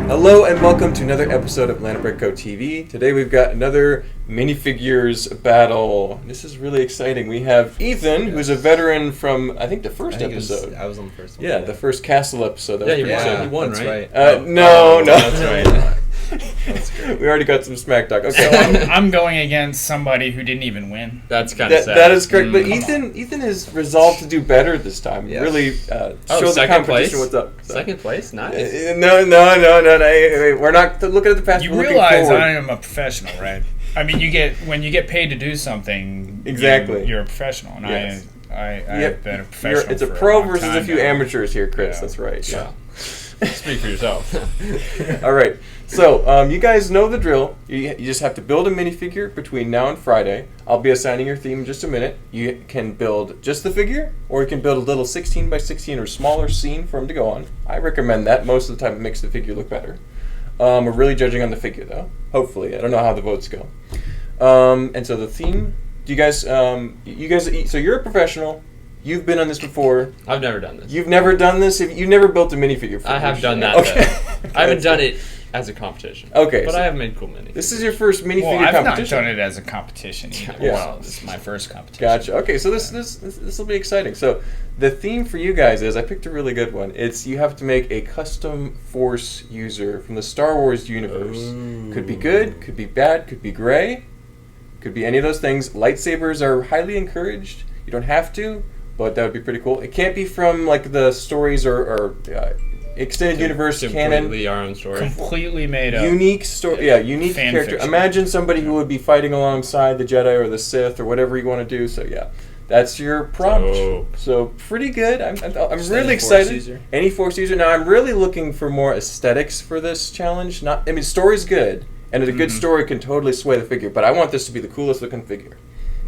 Hello and welcome to another episode of Land Co. TV. Today we've got another Minifigures battle. This is really exciting. We have Ethan, who's a veteran from, I think, the first episode. I was on the first one. Yeah, the first Castle episode. That he won, right? No. That's right. That's great. We already got some smack talk. Okay, So I'm going against somebody who didn't even win. That's kind of sad. That is correct. But Ethan has resolved to do better this time. Yes. Really show the competition what's up. So. Second place? Nice. No. Hey, we're not looking at the past. You we're realize forward. I am a professional, right? I mean, when you get paid to do something, exactly, you're a professional, and yes. I've been a professional. It's a for pro long versus time a few now. amateurs here, Chris. Yeah. That's right. Yeah. Speak for yourself. All right. So you guys know the drill. You just have to build a minifigure between now and Friday. I'll be assigning your theme in just a minute. You can build just the figure, or you can build a little 16 by 16 or smaller scene for him to go on. I recommend that. Most of the time it makes the figure look better. We're really judging on the figure, though. Hopefully. I don't know how the votes go. And so the theme, do you guys, so you're a professional. You've been on this before. I've never done this. You've never done this? You've never built a minifigure for I have done that, okay. though. I haven't done it as a competition. Okay. But so I have made cool minis. this is your first minifigure Well, I've competition. not done it as a competition either. Yeah. Well, this is my first competition. Gotcha. Okay, so this will be exciting. So the theme for you guys is, I picked a really good one. It's you have to make a custom Force user from the Star Wars universe. Ooh. Could be good, could be bad, could be gray, could be any of those things. Lightsabers are highly encouraged. You don't have to, but that would be pretty cool. It can't be from like the stories or extended universe canon. Completely our own story. Completely made up. Unique story, yeah, unique Fan character. fiction. Imagine somebody who would be fighting alongside the Jedi or the Sith or whatever you want to do. So yeah, that's your prompt. Dope. So pretty good. I'm Just really any excited. Force user? Any Force user. Now I'm really looking for more aesthetics for this challenge. Story's good, and a good story can totally sway the figure. But I want this to be the coolest looking figure.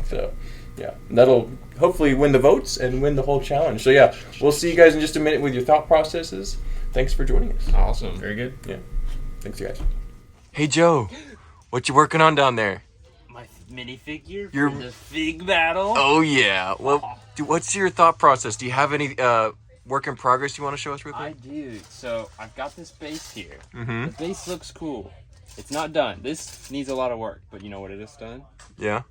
So yeah, that'll hopefully win the votes and win the whole challenge. So yeah, we'll see you guys in just a minute with your thought processes. Thanks for joining us. Awesome. Very good. Yeah. Thanks, you guys. Hey, Joe. What you working on down there? My minifigure Your- for the fig battle. Oh, yeah. Well, what's your thought process? Do you have any work in progress you want to show us real I quick? do. So I've got this base here. Mm-hmm. The base looks cool. It's not done. This needs a lot of work, but you know what it is done? Yeah.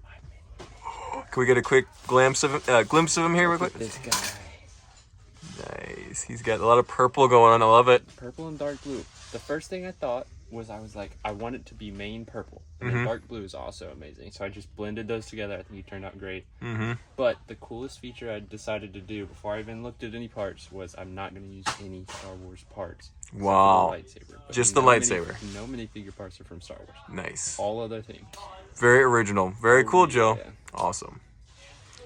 Can we get a quick glimpse of him here real quick? This guy. Nice. He's got a lot of purple going on. I love it. Purple and dark blue. The first thing I thought was I want it to be main purple. And then dark blue is also amazing. So I just blended those together. I think it turned out great. Mm-hmm. But the coolest feature I decided to do before I even looked at any parts was I'm not going to use any Star Wars parts. except for the Wow. lightsaber. But Just the lightsaber. No minifigure parts are from Star Wars. Nice. All other things. Very original. Very cool, Joe. Yeah. Awesome.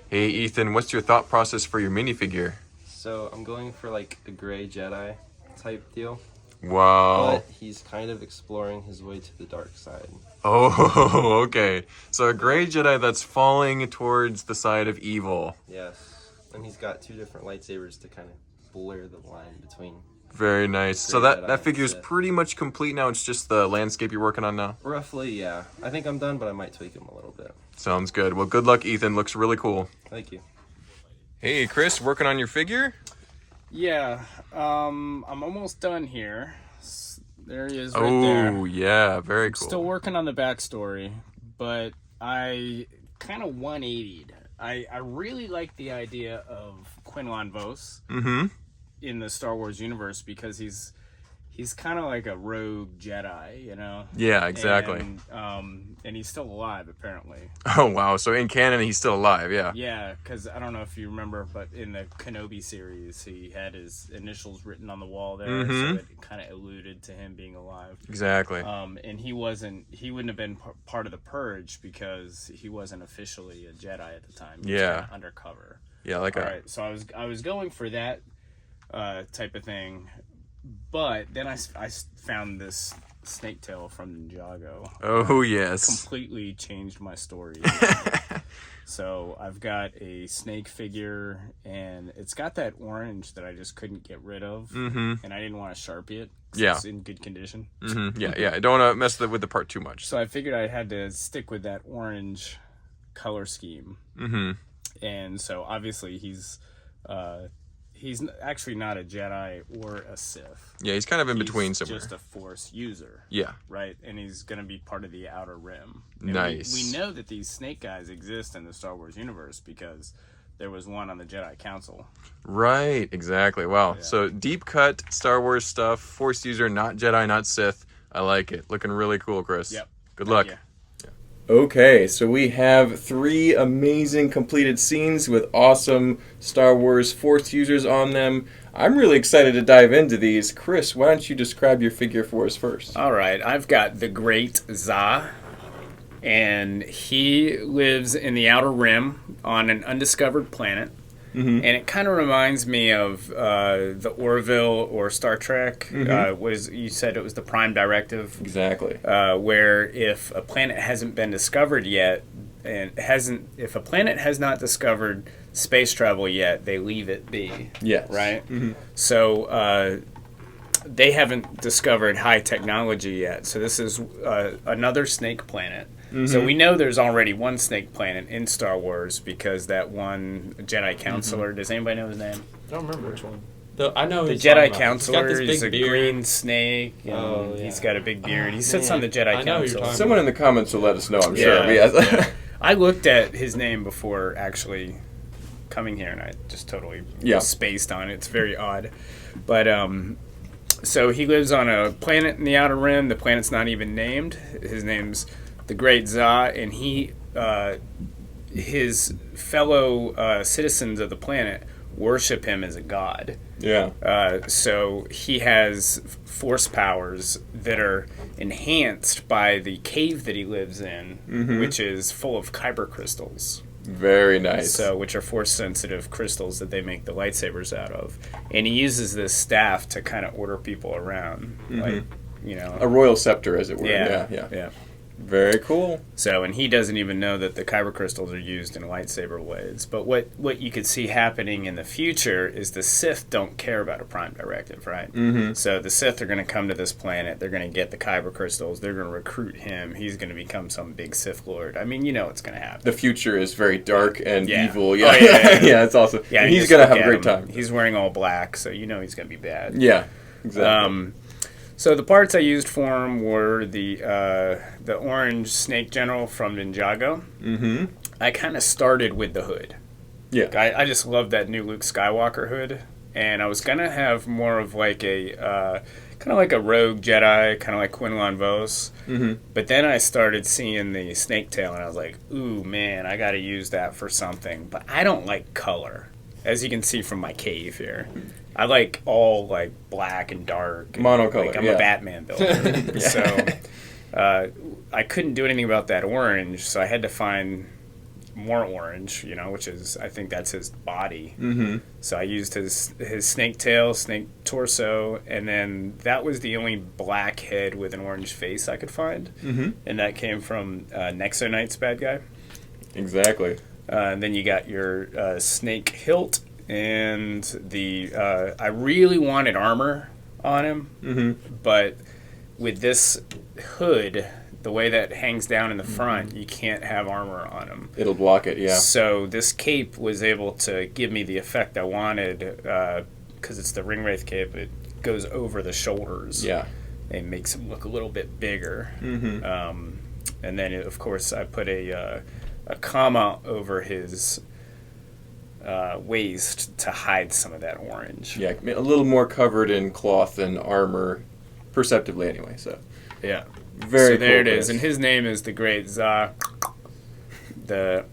Hey, Ethan, what's your thought process for your minifigure? So I'm going for like a gray Jedi type deal, Wow. but he's kind of exploring his way to the dark side. Oh, okay. So a gray Jedi that's falling towards the side of evil. Yes, and he's got two different lightsabers to kind of blur the line between. Very nice. So Gray that Jedi, figure is that's it. pretty much complete now. It's just the landscape you're working on now. Roughly, yeah. I think I'm done, but I might tweak him a little bit. Sounds good. Well, good luck, Ethan. Looks really cool. Thank you. Hey, Chris, working on your figure? Yeah. I'm almost done here. There he is right there. Oh, yeah. Very cool. Still working on the backstory, but I kind of 180'd. I really like the idea of Quinlan Vos Mm-hmm. in the Star Wars universe because he's kind of like a rogue Jedi, you know? Yeah, exactly. And he's still alive, apparently. Oh, wow. So in canon, he's still alive, yeah. Yeah, because I don't know if you remember, but in the Kenobi series, he had his initials written on the wall there, Mhm. so it kind of alluded to him being alive. Exactly. And he wouldn't have been part of the Purge because he wasn't officially a Jedi at the time. He was Yeah. kinda undercover. Yeah, like All a... right, so I was going for that type of thing, but then I found this snake tail from Ninjago. Oh, yes. Completely changed my story. So I've got a snake figure, and it's got that orange that I just couldn't get rid of, Mm-hmm. and I didn't want to Sharpie it. 'cause Yeah. it's in good condition. Mm-hmm. Yeah, yeah. I don't want to mess with the part too much. So I figured I had to stick with that orange color scheme, Mm-hmm. and so obviously he's he's actually not a Jedi or a Sith. Yeah, he's kind of in He's between somewhere. just a Force user. Yeah. Right? And he's going to be part of the Outer Rim. And Nice. We know that these snake guys exist in the Star Wars universe because there was one on the Jedi Council. Right, exactly. Wow. Yeah. So deep cut Star Wars stuff, Force user, not Jedi, not Sith. I like it. Looking really cool, Chris. Yep. Good luck. Yeah. Okay, so we have 3 amazing completed scenes with awesome Star Wars Force users on them. I'm really excited to dive into these. Chris, why don't you describe your figure for us first? All right, I've got the Great Za, and he lives in the Outer Rim on an undiscovered planet. And it kind of reminds me of the Orville or Star Trek. You said it was the Prime Directive. Exactly. Where if a planet hasn't been discovered yet, if a planet has not discovered space travel yet, they leave it be. Yes. Right. So they haven't discovered high technology yet. So this is another snake planet. So we know there's already one snake planet in Star Wars because that one Jedi Counselor. Does anybody know his name? I don't remember which one. I know The who you're talking Jedi about. Counselor He's got this is a big beard. green snake. And Oh, yeah. He's got a big beard. He sits man. on the Jedi I know who you're Council. talking Someone in the comments will let us know, I'm sure. Yeah. But yes. I looked at his name before actually coming here, and I just totally spaced on it. It's very odd. But so he lives on a planet in the Outer Rim. The planet's not even named. His name's the Great Za, and his fellow citizens of the planet worship him as a god. Yeah. So he has force powers that are enhanced by the cave that he lives in, which is full of kyber crystals. Very nice. So, which are force-sensitive crystals that they make the lightsabers out of. And he uses this staff to kind of order people around, like, a royal scepter, as it were. Yeah. Very cool. So, and he doesn't even know that the kyber crystals are used in lightsaber blades. But what you could see happening in the future is the Sith don't care about a Prime Directive, right? So the Sith are going to come to this planet. They're going to get the kyber crystals. They're going to recruit him. He's going to become some big Sith Lord. I mean, you know what's going to happen. The future is very dark and evil. Oh, Yeah. yeah. It's awesome. Yeah, and you he's just going to look have a at great him. time. He's wearing all black, so you know he's going to be bad. Yeah. Exactly. So the parts I used for him were the orange snake general from Ninjago. I kind of started with the hood. Yeah. I just love that new Luke Skywalker hood, and I was gonna have more of like a kind of like a rogue Jedi, kind of like Quinlan Vos. But then I started seeing the snake tail, and I was like, ooh man, I got to use that for something. But I don't like color, as you can see from my cave here. I like all like black and dark. Monocolor, Like I'm a Batman builder. So I couldn't do anything about that orange, so I had to find more orange, which is, I think that's his body. So I used his snake tail, snake torso, and then that was the only black head with an orange face I could find. And that came from Nexo Knight's bad guy. Exactly. And then you got your snake hilt. And I really wanted armor on him, but with this hood, the way that hangs down in the front, you can't have armor on him. It'll block it, yeah. So this cape was able to give me the effect I wanted, because it's the Ringwraith cape. It goes over the shoulders. Yeah. And makes him look a little bit bigger. And then, of course, I put a comma over his waist to hide some of that orange. Yeah, a little more covered in cloth and armor, perceptibly anyway. So yeah, very. So there cool, it is, and his name is the Great Za. The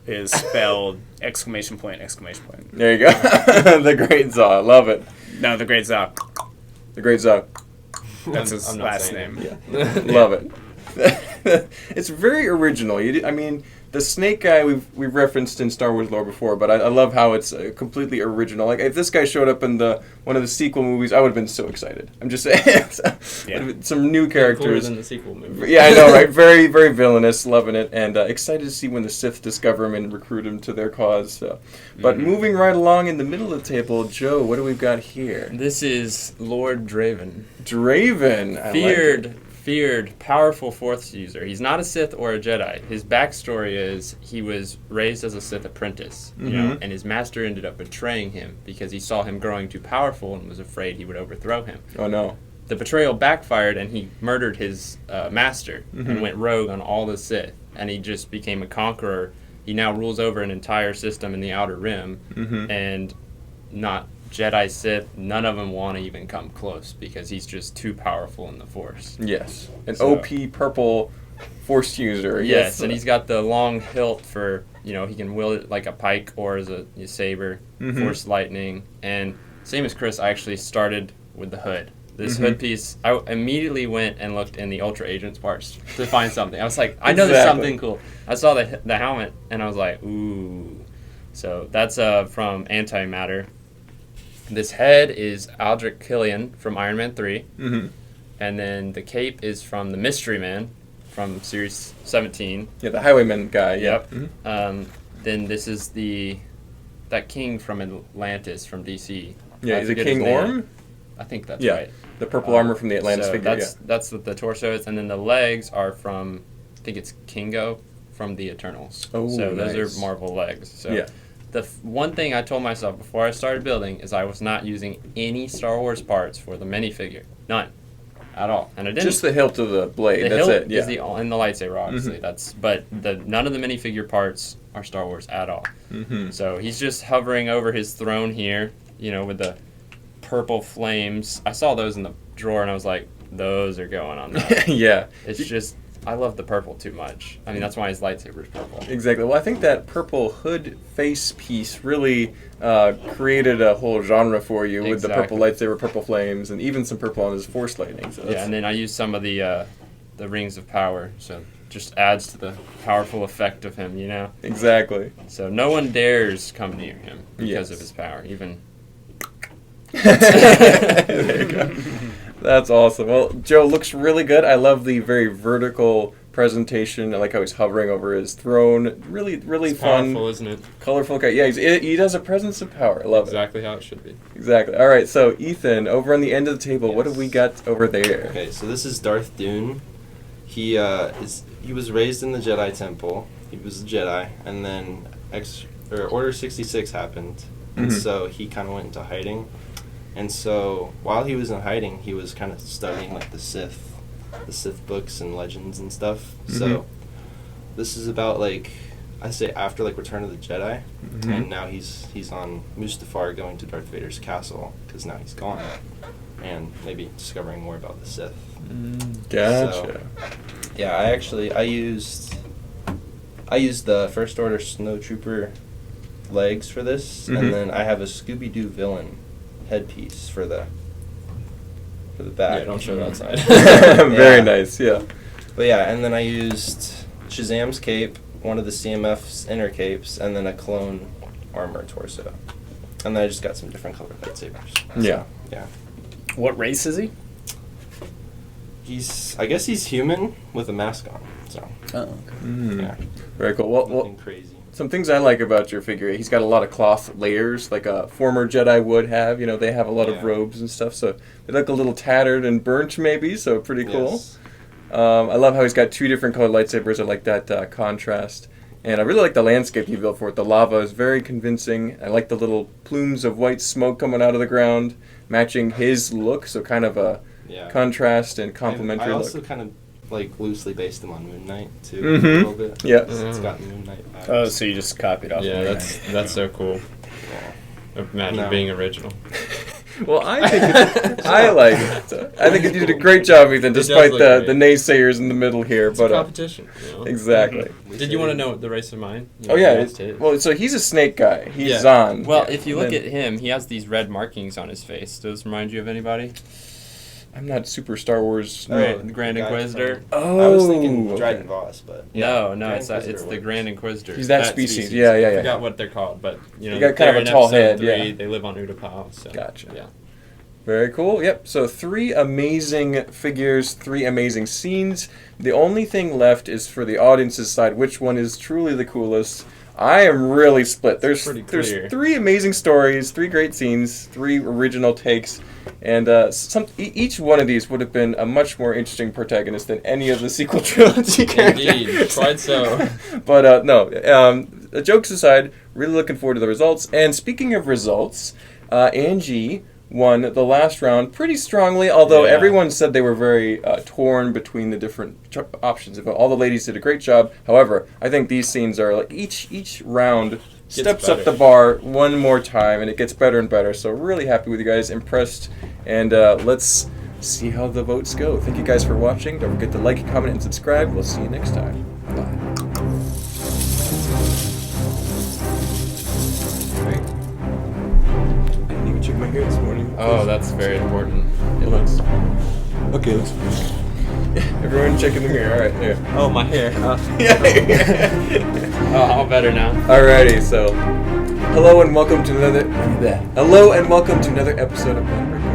is spelled ! There you go, the Great Za. I love it. No, the Great Za. The Great Za. That's his last name. Yeah, love it. It's very original. I mean, the snake guy we've referenced in Star Wars lore before, but I love how it's completely original. Like, if this guy showed up in one of the sequel movies, I would have been so excited. I'm just saying. Some new Cooler characters. than the sequel movie. Yeah, I know, right? Very, very villainous. Loving it. And excited to see when the Sith discover him and recruit him to their cause. So. But moving right along in the middle of the table, Joe, what do we got here? This is Lord Draven. Draven. feared, powerful Force user. He's not a Sith or a Jedi. His backstory is he was raised as a Sith apprentice, you know, and his master ended up betraying him because he saw him growing too powerful and was afraid he would overthrow him. Oh no. The betrayal backfired, and he murdered his master and went rogue on all the Sith, and he just became a conqueror. He now rules over an entire system in the Outer Rim, and not Jedi, Sith, none of them want to even come close because he's just too powerful in the Force. Yes. An So- OP purple Force user. Yes, and he's got the long hilt for, you know, he can wield it like a pike or as a saber, Force lightning, and same as Chris, I actually started with the hood. This hood piece, I immediately went and looked in the Ultra Agents parts to find something. I was like, I know there's Exactly. something cool. I saw the helmet, and I was like, ooh. So that's from Antimatter. This head is Aldrich Killian from Iron Man 3. And then the cape is from the Mystery Man from Series 17. Yeah, the Highwayman guy. Yep. Mhm. Then this is that king from Atlantis from DC. Yeah, I he's a forget his King name. Orm. I think that's Yeah. right. The purple armor from the Atlantis So figure. that's what the torso is, and then the legs are from, I think it's Kingo from the Eternals. Oh, so those nice. are Marvel legs. So Yeah. the one thing I told myself before I started building is I was not using any Star Wars parts for the minifigure, none, at all, and I didn't. Just the hilt of the blade. the That's hilt it. Yeah. is and the lightsaber, obviously. But none of the minifigure parts are Star Wars at all. So he's just hovering over his throne here, you know, with the purple flames. I saw those in the drawer, and I was like, those are going on that. Yeah. It's just, I love the purple too much. I mean, that's why his lightsaber is purple. Exactly. Well, I think that purple hood face piece really created a whole genre for you with the purple lightsaber, purple flames, and even some purple on his Force lightning. So Yeah, and then I used some of the rings of power, so just adds to the powerful effect of him, you know? exactly. So no one dares come near him because Yes. of his power, even... There you go. That's awesome. Well, Joe looks really good. I love the very vertical presentation. I like how he's hovering over his throne. Really, really It's fun, powerful, isn't it? colorful guy. Yeah, he does a presence of power. I love Exactly how it should be. it. Exactly. All right, so Ethan, over on the end of the table, what have we got over there? Okay, so this is Darth Dune. He was raised in the Jedi Temple. He was a Jedi, and then Order 66 happened, and so he kind of went into hiding. And so while he was in hiding, he was kind of studying like the Sith books and legends and stuff. So this is about like I say after like Return of the Jedi, and now he's on Mustafar going to Darth Vader's castle because now he's gone, and maybe discovering more about the Sith. Gotcha. So, yeah, I used the First Order Snowtrooper legs for this, and then I have a Scooby-Doo villain headpiece for the back. Yeah, don't show that side. Very Yeah. nice, yeah. But yeah, and then I used Shazam's cape, one of the CMF's inner capes, and then a clone armor torso. And then I just got some different colored lightsabers. Yeah. Yeah. What race is he? I guess he's human with a mask on. So, Oh, okay. yeah. Very cool. Well, Nothing crazy. some things I like about your figure, he's got a lot of cloth layers, like a former Jedi would have. You know, they have a lot of Yeah. robes and stuff, so they look a little tattered and burnt maybe, so pretty cool. Yes. I love how he's got two different colored lightsabers. I like that contrast. And I really like the landscape he built for it. The lava is very convincing. I like the little plumes of white smoke coming out of the ground, matching his look, so kind of a Yeah. contrast and complementary I look. also kind of like loosely based him on Moon Knight too, Mhm. a little bit. Yeah. It's got Moon Knight vibes. Oh, so you just copied off Yeah, of that's so cool. Imagine No. being original. Well, I think I like it. I think you did a great job, Ethan, does despite look the great. naysayers in the middle here. It's But a competition. You know? exactly. Did you want to know the race of mine? You Oh know, yeah. that's his. Well, so he's a snake guy. He's Yeah. Zahn. Well, Yeah. if you look Then- at him, he has these red markings on his face. Does this remind you of anybody? I'm not super Star Wars. Oh, Grand the guy Inquisitor? from- Oh, I was thinking okay. Dryden Voss, but No, Grand it's Inquisitor the works. Grand Inquisitor. He's that species. Yeah, yeah, I yeah. forgot what they're called, but you know, They got kind of they're a in tall episode head, 3, yeah. They live on Utapau. So. Gotcha. Yeah. Very cool. Yep. So 3 amazing figures, 3 amazing scenes. The only thing left is for the audience's side, which one is truly the coolest. I am really split. There's pretty clear. 3 amazing stories, 3 great scenes, 3 original takes. And each one of these would have been a much more interesting protagonist than any of the sequel trilogy characters. Indeed, quite so. But no, jokes aside, really looking forward to the results. And speaking of results, Angie won the last round pretty strongly, although everyone said they were very torn between the different options. All the ladies did a great job. However, I think these scenes are like each round steps up the bar one more time, and it gets better and better. So really happy with you guys, impressed, and let's see how the votes go. Thank you guys for watching. Don't forget to like, comment, and subscribe. We'll see you next time. Bye. Check my hair this morning. Oh, that's very important. It looks okay. It looks. Everyone check in the mirror. All right, there. Oh, my hair. Yeah. Oh, all better now. Alrighty, so hello and welcome to another episode of Minifigure.